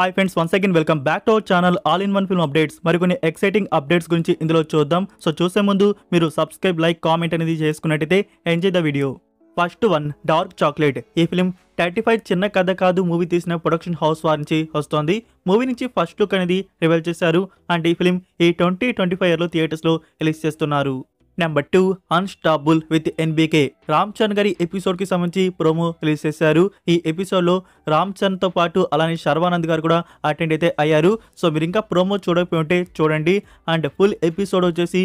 Hi friends, once again welcome back to our channel all in one film updates. మరికొన్ని exciting updates గురించి ఇందులో చూద్దాం. So చూసే ముందు మీరు సబ్స్క్రైబ్, లైక్, కామెంట్ అనేది చేసుకున్నట్టయితే enjoy the video. First one, dark chocolate. ఈ ఫిల్మ్ 35 చిన్న కథ కాదు మూవీ తీసిన ప్రొడక్షన్ హౌస్ వారి నుంచి వస్తోంది. మూవీ నుంచి ఫస్ట్ లుక్ అనేది రివీల్ చేశారు అండ్ ఈ ఫిల్మ్ ఈ 2025 లో థియేటర్స్ లో రిలీజ్ చేస్తున్నారు. Number 2, unstoppable with NBK. Ram Charan గారి ఎపిసోడ్ కి సంబంధించి ప్రోమో రిలీజ్ చేశారు. ఈ ఎపిసోడ్ లో రామ్ చరణ్ తో పాటు అలానే శర్వానంద్ గారు కూడా అటెండ్ అయితే అయ్యారు. సో మీరు ఇంకా ప్రోమో చూడకపోయి ఉంటే చూడండి. అండ్ ఫుల్ ఎపిసోడ్ వచ్చేసి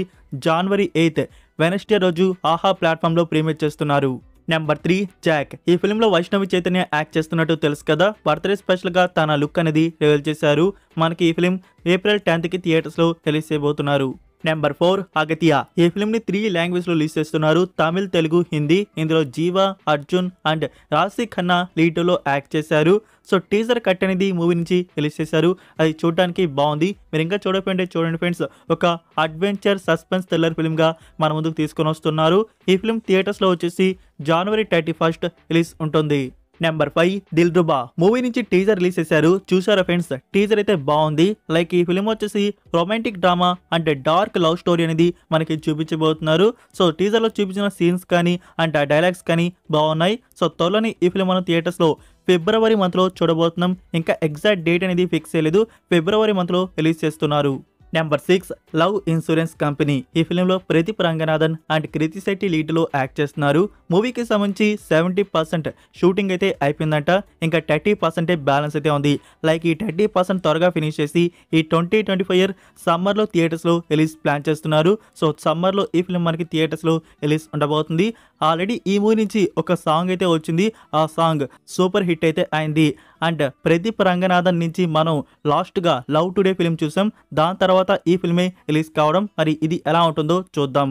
January 8 వెనస్డే రోజు ఆహా ప్లాట్ఫామ్ లో ప్రీమియర్ చేస్తున్నారు. Number 3, Jack. ఈ ఫిల్మ్ లో వైష్ణవి చైతన్య యాక్ట్ చేస్తున్నట్టు తెలుసు కదా. బర్త్డే స్పెషల్ గా తన లుక్ అనేది రివీల్ చేశారు. మనకి ఈ ఫిల్మ్ April 10 కి థియేటర్స్ లో రిలీజ్ చేయబోతున్నారు. నెంబర్ 4, అగతియా. ఈ ఫిల్మ్ ని 3 లాంగ్వేజ్ లో రిలీజ్ చేస్తున్నారు. తమిళ్, తెలుగు, హిందీ. ఇందులో జీవా, అర్జున్ అండ్ రాశి ఖన్నా లీడ్ లో యాక్ట్ చేశారు. సో టీజర్ కట్ అనేది మూవీ నుంచి రిలీజ్ చేశారు. అది చూడడానికి బాగుంది. మీరు ఇంకా చూడకపోయింటే చూడండి ఫ్రెండ్స్. ఒక అడ్వెంచర్ సస్పెన్స్ థ్రిల్లర్ ఫిల్మ్ గా మన ముందుకు తీసుకొని వస్తున్నారు. ఈ ఫిల్మ్ థియేటర్స్ లో వచ్చేసి January 31 రిలీజ్ ఉంటుంది. నెంబర్ 5, దిల్రుబా. మూవీ నుంచి టీజర్ రిలీజ్ చేశారు. చూసారా ఫ్రెండ్స్? టీజర్ అయితే బాగుంది. లైక్ ఈ ఫిల్మ్ వచ్చేసి romantic drama and dark love story అనేది మనకి చూపించబోతున్నారు. సో టీజర్ లో చూపించిన సీన్స్ కానీ అండ్ డైలాగ్స్ కానీ బాగున్నాయి. సో త్వరలోనే ఈ ఫిల్మ్ మనం థియేటర్స్ లో February మంత్ లో చూడబోతున్నాం. ఇంకా ఎగ్జాక్ట్ డేట్ అనేది ఫిక్స్ చేయలేదు. February మంత్ లో రిలీజ్ చేస్తున్నారు. Number 6, love insurance company. ఈ ఫిల్మ్లో ప్రదీప్ రంగనాథన్ అండ్ కృతి శెట్టి లీడ్లో యాక్ట్ చేస్తున్నారు. మూవీకి సంబంధించి 70% షూటింగ్ అయితే అయిపోయిందంట. ఇంకా 30% బ్యాలెన్స్ అయితే ఉంది. లైక్ ఈ 30% త్వరగా ఫినిష్ చేసి ఈ 2025 సమ్మర్లో థియేటర్స్లో రిలీజ్ ప్లాన్ చేస్తున్నారు. సో సమ్మర్లో ఈ ఫిల్మ్ మనకి థియేటర్స్లో రిలీజ్ ఉండబోతుంది. ఆల్రెడీ ఈ మూవీ నుంచి ఒక సాంగ్ అయితే వచ్చింది. ఆ సాంగ్ సూపర్ హిట్ అయితే అయింది. అండ్ ప్రదీప్ రంగనాథన్ నుంచి మనం లాస్ట్గా లవ్ టుడే ఫిల్మ్ చూసాం. దాని తర్వాత ఈ ఫిల్మే రిలీజ్ కావడం. మరి ఇది ఎలా ఉంటుందో చూద్దాం.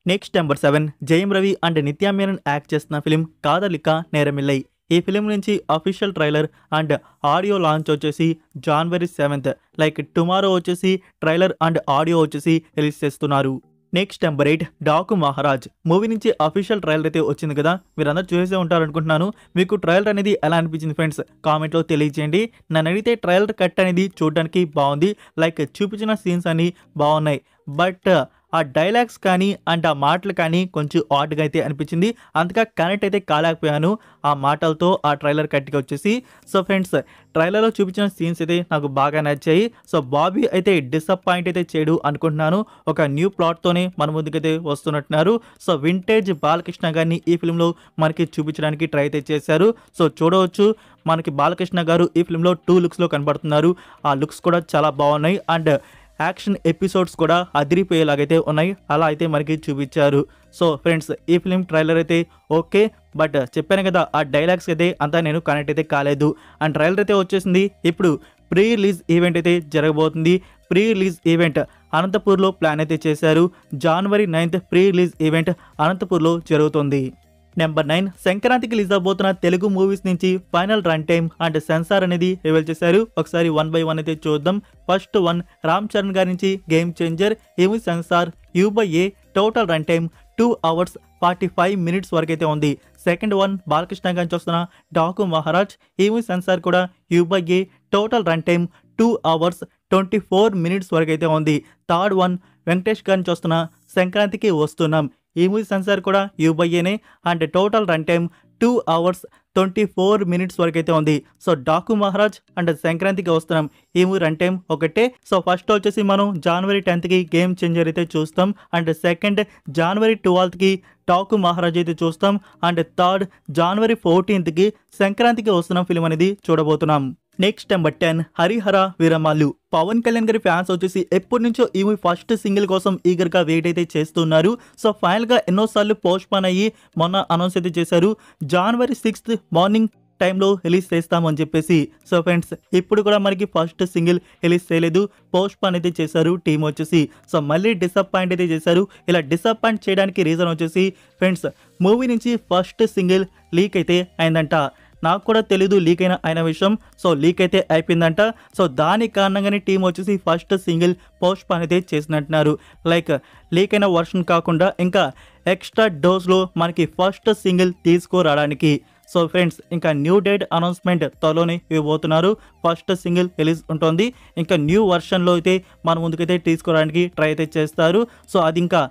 Next number 7, Jayam Ravi and Nithya Menen act చేస్తున్న ఫిల్మ్ కాదలిక నేరమిల్లై. ఈ ఫిలిం నుంచి official trailer and audio launch వచ్చేసి January 7. లైక్ టుమారో వచ్చేసి ట్రైలర్ అండ్ ఆడియో వచ్చేసి రిలీజ్ చేస్తున్నారు. Next number 8, Daaku Maharaaj. Movie నుంచి అఫీషియల్ ట్రైలర్ అయితే వచ్చింది కదా. మీరందరూ చూసే ఉంటారు అనుకుంటున్నాను. మీకు ట్రైలర్ అనేది ఎలా అనిపించింది ఫ్రెండ్స్? కామెంట్లో తెలియజేయండి. నన్ను అడిగితే ట్రైలర్ కట్ అనేది చూడడానికి బాగుంది. లైక్ చూపించిన సీన్స్ అన్ని బాగున్నాయి. బట్ ఆ డైలాగ్స్ కానీ అండ్ ఆ మాటలు కానీ కొంచెం ఆడ్గా అయితే అనిపించింది. అంతగా కనెక్ట్ అయితే కాలేకపోయాను ఆ మాటలతో ఆ ట్రైలర్ కట్టిగా వచ్చేసి. సో ఫ్రెండ్స్, ట్రైలర్లో చూపించిన సీన్స్ అయితే నాకు బాగా నచ్చాయి. సో బాబీ అయితే డిసప్పాయింట్ అయితే చేయడు అనుకుంటున్నాను. ఒక న్యూ ప్లాట్తోనే మన ముందుకైతే వస్తున్నట్టున్నారు. సో వింటేజ్ బాలకృష్ణ గారిని ఈ ఫిల్మ్లో మనకి చూపించడానికి ట్రై అయితే చేశారు. సో చూడవచ్చు, మనకి బాలకృష్ణ గారు ఈ ఫిల్మ్లో 2 లుక్స్లో కనబడుతున్నారు. ఆ లుక్స్ కూడా చాలా బాగున్నాయి. అండ్ యాక్షన్ ఎపిసోడ్స్ కూడా అదిరిపోయేలాగైతే ఉన్నాయి. అలా అయితే మనకి చూపించారు. సో ఫ్రెండ్స్, ఈ ఫిల్మ్ ట్రైలర్ అయితే ఓకే. బట్ చెప్పాను కదా, ఆ డైలాగ్స్ అయితే అంతా నేను కనెక్ట్ అయితే కాలేదు. అండ్ ట్రైలర్ అయితే వచ్చేసింది. ఇప్పుడు ప్రీ రిలీజ్ ఈవెంట్ అయితే జరగబోతుంది. ప్రీ రిలీజ్ ఈవెంట్ అనంతపూర్లో ప్లాన్ అయితే చేశారు. January 9 ప్రీ రిలీజ్ ఈవెంట్ అనంతపూర్లో జరుగుతుంది. నెంబర్ 9, సంక్రాంతికి రిలీజ్ అవబోతున్న తెలుగు మూవీస్ నుంచి final run time and censor అనేది రివీల్ చేశారు. ఒకసారి 1 by 1 అయితే చూద్దాం. ఫస్ట్ వన్, రామ్ చరణ్ గారి నుంచి గేమ్ చేంజర్. ఈ movie censor U/A. Total run time 2 hours 45 minutes వరకు అయితే ఉంది. సెకండ్ వన్, బాలకృష్ణ గారి నుంచి వస్తున్న డాకు మహారాజ్. ఈ మూవీ సెన్సార్ కూడా U/A. Total run time 2 hours 24 minutes వరకు అయితే ఉంది. థర్డ్ వన్, వెంకటేష్ గారి నుంచి వస్తున్న సంక్రాంతికి వస్తున్నాం. ఈ మూవీ సెన్సార్ కూడా U/A and total run time 2 hours 24 minutes వరకు అయితే ఉంది. సో డాకు మహారాజ్ అండ్ సంక్రాంతికి వస్తున్నాం. ఈ మూవీ రన్ టైమ్ ఒకటే. సో ఫస్ట్ వచ్చేసి మనం January 10కి గేమ్ చేంజర్ అయితే చూస్తాం. అండ్ సెకండ్ January 12కి డాకు మహారాజ్ అయితే చూస్తాం. అండ్ థర్డ్ January 14కి సంక్రాంతికి వస్తున్నాం ఫిల్మ్ అనేది చూడబోతున్నాం. Next number 10, Harihara Veeramallu. పవన్ కళ్యాణ్ గారి ఫ్యాన్స్ వచ్చేసి ఎప్పటి నుంచో ఈ మూవీ ఫస్ట్ సింగిల్ కోసం ఈగర్గా వెయిట్ అయితే చేస్తున్నారు. సో ఫైనల్గా ఎన్నోసార్లు పోస్ట్ పోన్ అయ్యి మొన్న అనౌన్స్ అయితే చేశారు. January 6 మార్నింగ్ టైంలో రిలీజ్ చేస్తామని చెప్పేసి. సో ఫ్రెండ్స్, ఇప్పుడు కూడా మనకి ఫస్ట్ సింగిల్ రిలీజ్ చేయలేదు. పోస్ట్ పోన్ అయితే చేశారు టీం వచ్చేసి. సో మళ్ళీ డిసప్పాయింట్ అయితే చేశారు. ఇలా డిసప్పాయింట్ చేయడానికి రీజన్ వచ్చేసి ఫ్రెండ్స్, మూవీ నుంచి ఫస్ట్ సింగిల్ లీక్ అయితే అయిందంట. నాకు కూడా తెలీదు లీక్ అయిన విషయం. సో లీక్ అయితే అయిపోయిందంట. సో దాని కారణంగానే టీం వచ్చేసి ఫస్ట్ సింగిల్ పోస్ట్ పోన్ అయితే చేసినట్టున్నారు. లైక్ లీక్ అయిన వర్షన్ కాకుండా ఇంకా ఎక్స్ట్రా డోస్లో మనకి ఫస్ట్ సింగిల్ తీసుకురావడానికి. సో ఫ్రెండ్స్ ఇంకా న్యూ డేట్ అనౌన్స్మెంట్ త్వరలోనే ఇవ్వబోతున్నారు. ఫస్ట్ సింగిల్ రిలీజ్ ఉంటుంది. ఇంకా న్యూ వర్షన్లో అయితే మన ముందుకైతే తీసుకోవడానికి ట్రై అయితే చేస్తారు. సో అది ఇంకా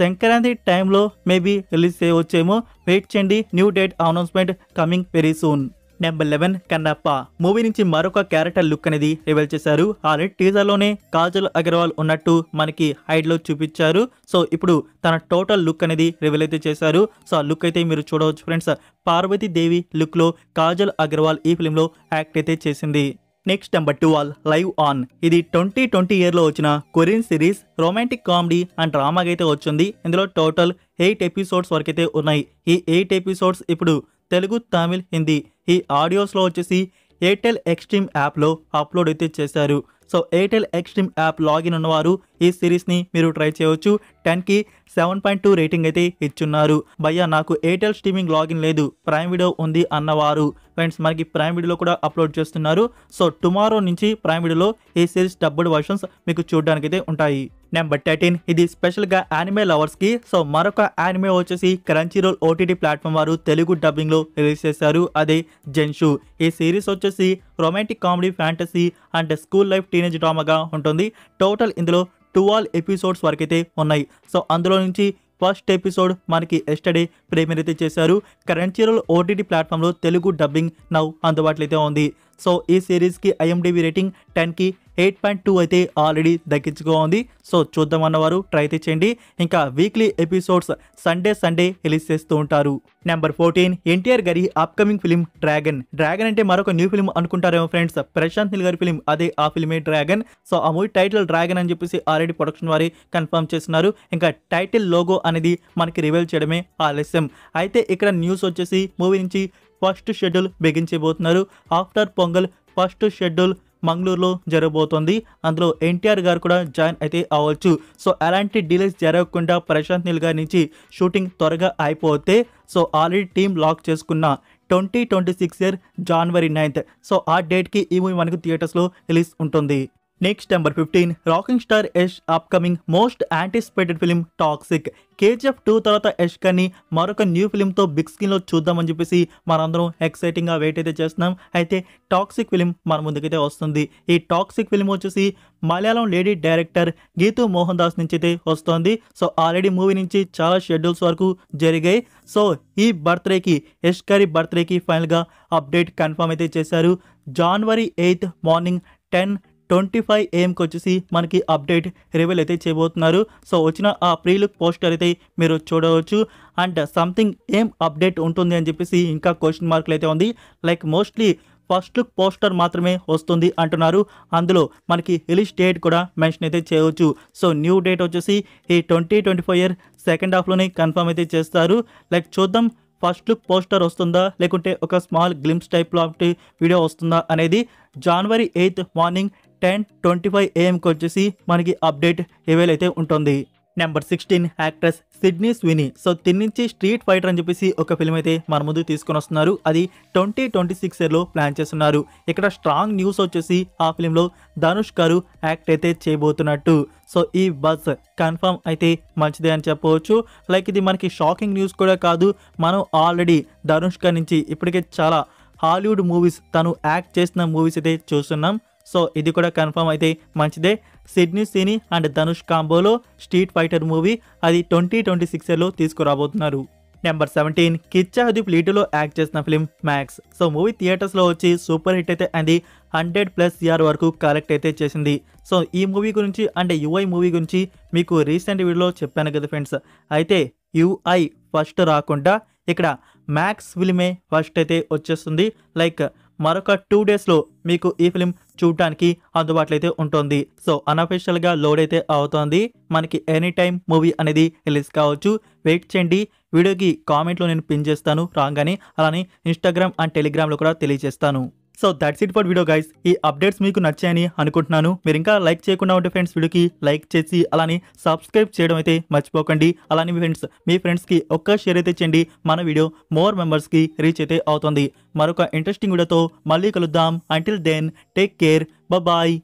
సంక్రాంతి టైంలో మేబీ రిలీజ్ చేయవచ్చేమో. వెయిట్ చేయండి. New date announcement coming very soon. Number 11 Kannappa movie నుంచి మరొక క్యారెక్టర్ లుక్ అనేది రివీల్ చేశారు. ఆల్రెడీ టీజర్లోనే కాజల్ అగర్వాల్ ఉన్నట్టు మనకి హైడ్లో చూపించారు. సో ఇప్పుడు తన టోటల్ లుక్ అనేది రివీల్ అయితే చేశారు. సో ఆ లుక్ అయితే మీరు చూడవచ్చు ఫ్రెండ్స్. పార్వతీదేవి లుక్లో కాజల్ అగర్వాల్ ఈ ఫిల్మ్లో యాక్ట్ అయితే చేసింది. Next number 12 live on. ఇది 2020 ఇయర్లో వచ్చిన Korean series. Romantic comedy and డ్రామాగా అయితే వచ్చింది. ఇందులో టోటల్ 8 ఎపిసోడ్స్ వరకు అయితే ఉన్నాయి. ఈ 8 ఎపిసోడ్స్ ఇప్పుడు తెలుగు, తమిళ్, హిందీ ఈ ఆడియోస్లో వచ్చేసి ఎయిర్టెల్ ఎక్స్ట్రీమ్ యాప్లో అప్లోడ్ అయితే చేశారు. So Airtel extreme app login ఉన్నవారు ఈ సిరీస్ని మీరు ట్రై చేయవచ్చు. 10కి 7.2 రేటింగ్ అయితే ఇచ్చున్నారు. భయ్యా నాకు ఎయిర్టెల్ స్ట్రీమింగ్ లాగిన్ లేదు, ప్రైమ్ వీడియో ఉంది అన్నవారు ఫ్రెండ్స్ మనకి ప్రైమ్ వీడియోలో కూడా అప్లోడ్ చేస్తున్నారు. సో టుమారో నుంచి ప్రైమ్ వీడియోలో ఈ సిరీస్ డబ్బుడ్ వర్షన్స్ మీకు చూడడానికి అయితే ఉంటాయి. నెంబర్ 13 ఇది స్పెషల్గా యానిమే లవర్స్కి. సో మరొక యానిమే వచ్చేసి క్రంచీరోల్ ఓటీటీ ప్లాట్ఫామ్ వారు తెలుగు డబ్బింగ్లో రిలీజ్ చేశారు. అదే జెన్షు. ఈ సిరీస్ వచ్చేసి romantic comedy, fantasy and school life teenage డ్రామాగా ఉంటుంది. టోటల్ ఇందులో 12 ఎపిసోడ్స్ వరకైతే ఉన్నాయి. సో అందులో నుంచి ఫస్ట్ ఎపిసోడ్ మనకి ఎస్టర్డే ప్రీమియర్ అయితే చేశారు. క్రంచీరోల్ ఓటీటీ ప్లాట్ఫామ్లో తెలుగు డబ్బింగ్ నౌ అందుబాటులో అయితే ఉంది. సో ఈ సిరీస్కి IMDb రేటింగ్ 10కి 8.2 అయితే ఆల్రెడీ దక్కించుకోండి. సో చూద్దామన్నవారు ట్రై అయితే చేయండి. ఇంకా వీక్లీ ఎపిసోడ్స్ సండే రిలీజ్ చేస్తూ ఉంటారు. నెంబర్ 14 ఎన్టీఆర్ గారి అప్కమింగ్ ఫిలిం డ్రాగన్. డ్రాగన్ అంటే మరొక న్యూ ఫిలిం అనుకుంటారేమో ఫ్రెండ్స్. ప్రశాంత్ నీల్ గారి ఫిలిం అదే ఆ ఫిలిమే డ్రాగన్. సో ఆ మూవీ టైటిల్ డ్రాగన్ అని చెప్పేసి ఆల్రెడీ ప్రొడక్షన్ వారి కన్ఫర్మ్ చేస్తున్నారు. ఇంకా టైటిల్ లోగో అనేది మనకి రివీల్ చేయడమే ఆలస్యం. అయితే ఇక్కడ న్యూస్ వచ్చేసి మూవీ నుంచి ఫస్ట్ షెడ్యూల్ బిగించబోతున్నారు. ఆఫ్టర్ పొంగల్ ఫస్ట్ షెడ్యూల్ మంగళూరులో జరగబోతోంది. అందులో ఎన్టీఆర్ గారు కూడా జాయిన్ అయితే అవ్వచ్చు. సో అలాంటి డిలేస్ జరగకుండా ప్రశాంత్ నీల్ గారి నుంచి షూటింగ్ త్వరగా అయిపోతే సో ఆల్రెడీ టీమ్ లాక్ చేసుకున్న 2026 ఇయర్ January 9th. సో ఆ డేట్కి ఈ మూవీ మనకు థియేటర్స్లో రిలీజ్ ఉంటుంది. Next number 15 rocking star Yash upcoming most anticipated film toxic. KGF 2 తర్వాత యష్ కానీ మరొక న్యూ ఫిలింతో బిగ్ స్క్రీన్లో చూద్దామని చెప్పేసి మనందరం ఎక్సైటింగ్గా వెయిట్ అయితే చేస్తున్నాం. అయితే టాక్సిక్ ఫిలిం మన ముందుకైతే వస్తుంది. ఈ టాక్సిక్ ఫిలిం వచ్చేసి మలయాళం లేడీ డైరెక్టర్ గీతూ మోహన్ దాస్ నుంచి అయితే వస్తుంది. సో ఆల్రెడీ మూవీ నుంచి చాలా షెడ్యూల్స్ వరకు జరిగాయి. సో ఈ బర్త్డేకి యష్ గారి బర్త్డేకి ఫైనల్గా అప్డేట్ కన్ఫర్మ్ అయితే చేశారు. January 8th మార్నింగ్ 10:25 AM వచ్చేసి మనకి అప్డేట్ రివీల్ అయితే చేయబోతున్నారు. సో వచ్చిన ఆ ప్రీ లుక్ పోస్టర్ అయితే మీరు చూడవచ్చు. అండ్ సంథింగ్ ఏం అప్డేట్ ఉంటుంది అని చెప్పేసి ఇంకా క్వశ్చన్ మార్కులు అయితే ఉంది. Like mostly first look poster మాత్రమే వస్తుంది అంటున్నారు. అందులో మనకి రిలీజ్ డేట్ కూడా మెన్షన్ అయితే చేయవచ్చు. సో న్యూ డేట్ వచ్చేసి ఈ 2025 ఇయర్ సెకండ్ హాఫ్లోనే కన్ఫర్మ్ అయితే చేస్తారు. లైక్ చూద్దాం ఫస్ట్ లుక్ పోస్టర్ వస్తుందా లేకుంటే ఒక స్మాల్ గ్లిమ్స్ టైప్లో వీడియో వస్తుందా అనేది. January 8th మార్నింగ్ 10:25 AM వచ్చేసి మనకి అప్డేట్ రివీల్ అయితే ఉంటుంది. Number 16 actress Sydney Sweeney. So దీని నుంచి స్ట్రీట్ ఫైటర్ అని చెప్పేసి ఒక ఫిల్మ్ అయితే మన ముందు తీసుకొని వస్తున్నారు. అది 2026 ఇయర్లో ప్లాన్ చేస్తున్నారు. ఇక్కడ స్ట్రాంగ్ న్యూస్ వచ్చేసి ఆ ఫిలింలో ధనుష్ గారు యాక్ట్ అయితే చేయబోతున్నట్టు. సో ఈ బజ్ కన్ఫర్మ్ అయితే మంచిదే అని చెప్పవచ్చు. లైక్ ఇది మనకి షాకింగ్ న్యూస్ కూడా కాదు. మనం ఆల్రెడీ ధనుష్ గారి నుంచి ఇప్పటికే చాలా హాలీవుడ్ మూవీస్ తను యాక్ట్ చేసిన మూవీస్ అయితే చూస్తున్నాం. సో ఇది కూడా కన్ఫర్మ్ అయితే మంచిదే. సిడ్నీ స్వినీ అండ్ ధనుష్ కాంబోలో స్ట్రీట్ ఫైటర్ మూవీ అది 2026 ఇయర్లో తీసుకురాబోతున్నారు. నెంబర్ 17 కిచ్చా సుదీప్ లీడ్లో యాక్ట్ చేసిన ఫిలిం మ్యాక్స్. సో మూవీ థియేటర్స్లో వచ్చి సూపర్ హిట్ అయితే అంది. 100+ CR వరకు కలెక్ట్ అయితే చేసింది. సో ఈ మూవీ గురించి అండ్ UI మూవీ గురించి మీకు రీసెంట్ వీడియోలో చెప్పాను కదా ఫ్రెండ్స్. అయితే UI ఫస్ట్ రాకుండా ఇక్కడ మ్యాక్స్ ఫిలిమే ఫస్ట్ అయితే వచ్చేస్తుంది. లైక్ మరొక 2 డేస్లో మీకు ఈ ఫిలిం చూడటానికి అందుబాటులో అయితే ఉంటుంది. సో అన్అఫీషియల్గా లోడ్ అయితే అవుతోంది. మనకి ఎనీ టైం మూవీ అనేది రిలీజ్ కావచ్చు. వెయిట్ చేయండి. వీడియోకి కామెంట్లో నేను పిన్ చేస్తాను రాగానే. అలానే ఇన్స్టాగ్రామ్ అండ్ టెలిగ్రామ్లో కూడా తెలియజేస్తాను. So that's it for video guys. ఈ అప్డేట్స్ మీకు నచ్చాయని అనుకుంటున్నాను. మీరు ఇంకా లైక్ చేయకుండా ఉంటే ఫ్రెండ్స్ వీడియోకి లైక్ చేసి అలానే సబ్స్క్రైబ్ చేయడం అయితే మర్చిపోకండి. అలానే మీ ఫ్రెండ్స్కి ఒక్క షేర్ అయితే చేయండి. మన వీడియో మోర్ మెంబర్స్కి రీచ్ అయితే అవుతుంది. మరొక ఇంట్రెస్టింగ్ వీడియోతో మళ్ళీ కలుద్దాం. Until then take care. Bye.